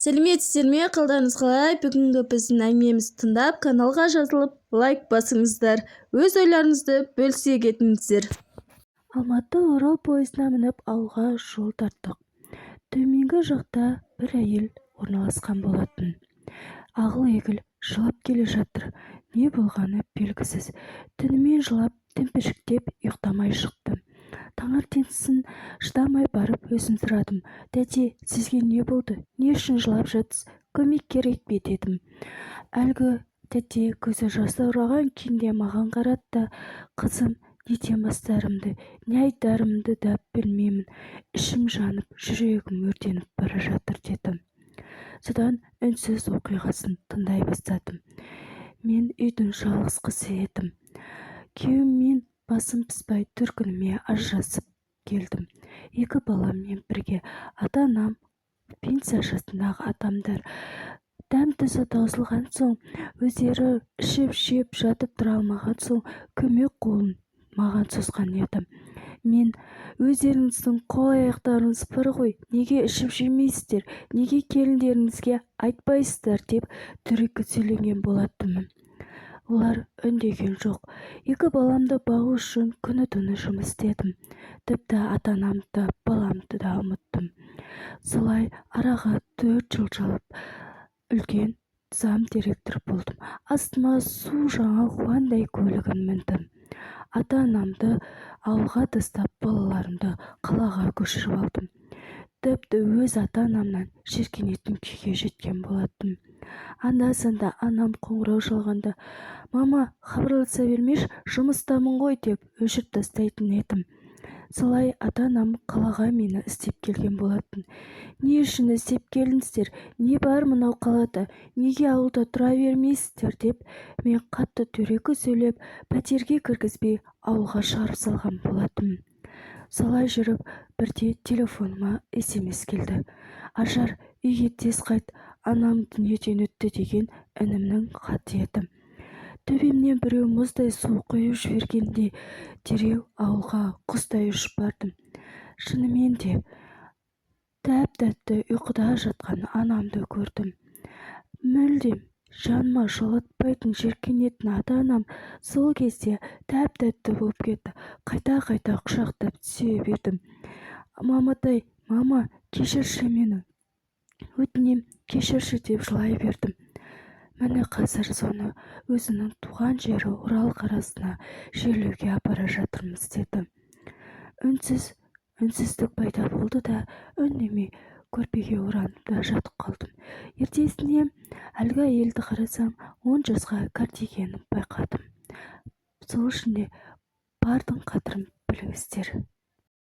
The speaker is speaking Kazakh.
Сәлеметсіздер ме, қалдарыңыз қалай? Бүгінгі біздің әңгімемізді тыңдап, каналға жазылып, лайк басыңыздар. Өз ойларыңызды бөлісе кетіңіздер. Алматы-Орал пойызына мініп ауылға жол тарттық. Төменгі жақта бір әйел орналасқан болатын. Ағыл-егіл жылап келе жатыр. Не болғаны белгісіз. Түнімен жылап, тімпішіктеп ұйықтамай шықты. Таңертеңгісін шыдамай барып өзім сұрадым. Дәде, сізге не болды? Не үшін жылап жатсыз? Көмек керек пе дедім. Әлгі дәде көзі жасаураған күйінде маған қарады да, қызым, неден бастарымды, не айтарымды да білмеймін. Ішім жанып, жүрегім өртеніп бара жатыр деді. Содан үнсіз оқиғасын тыңдай бастадым. Мен үйдің жалғыз қызы едім. Күйеуіммен басым піспай төркініме ажырасып келдім. Екі баламмен бірге. Ата-анам пенсия жасындағы адамдар. Дәм-тұзы таусылған соң, өздері ішіп жатып тұра алмаған соң, көмек қолын маған созған еді. Мен, өздеріңіздің қол-аяқтарыңыз бар ғой, неге ішіп жемейсіздер, неге келіндеріңізге айтпайсыздар деп дөрекі сөйлеген болатынмын. Олар үндеген жоқ. Екі баламды бағу үшін күні-түні жұмыс істедім. Тіпті ата-анамды да, баламды да ұмыттым. Солай араға 4 жыл жалып, үлкен зам директор болдым. Астыма су жаңа қуандай көлігін міндім. Ата-анамды ауылға тастап, балаларымды қалаға көшіріп алдым. Тіпті өз ата-анамнан жиіркенетін күйге жеткен болатын. Анда-санда анам қоңырау шалғанда, мама, хабарласа бермеш, жұмыстамын ғой деп өшіріп тастайтын едім. Солай ата-анам қалаға мені іздеп келген болатын. Не үшін іздеп келдіңіздер? Не бар мынау қалада? Неге ауылда тұра бермейсіздер деп мен қатты дөрекі сөйлеп, пәтерге кіргізбей ауылға шығарып салған болатын. Солай жүріп, бірде телефоныма SMS келді. Ажар, үйге тез қайт, анам дүниеден өтті деген інімнің хаты еді. Төбемнен біреу мұздай су құйып жібергенде дереу ауылға құстай ұшып бардым. Шынымен де тәп-тәтті ұйқыда жатқан анамды көрдім. Мүлдем жаныма жолатпайтын жиіркенетін ата-анам сол кезде тәп-тәтті болып кетті. Қайта-қайта құшақтап сүйе бердім. Маматай, мама, кешірші мені. Өтінем, кешірші деп жылай бердім. Міне қазір соны өзінің туған жері Орал қарасына жерлеуге апара жатырмыз деді. Үнсіздік пайда болды да, үндемей көрпеге оранып та жатып қалдым. Ертесіне әлгі әйелді қарасам, 10 жасқа кәртейгенін байқадым. Сол үшін де бардың қадірін біліңіздер.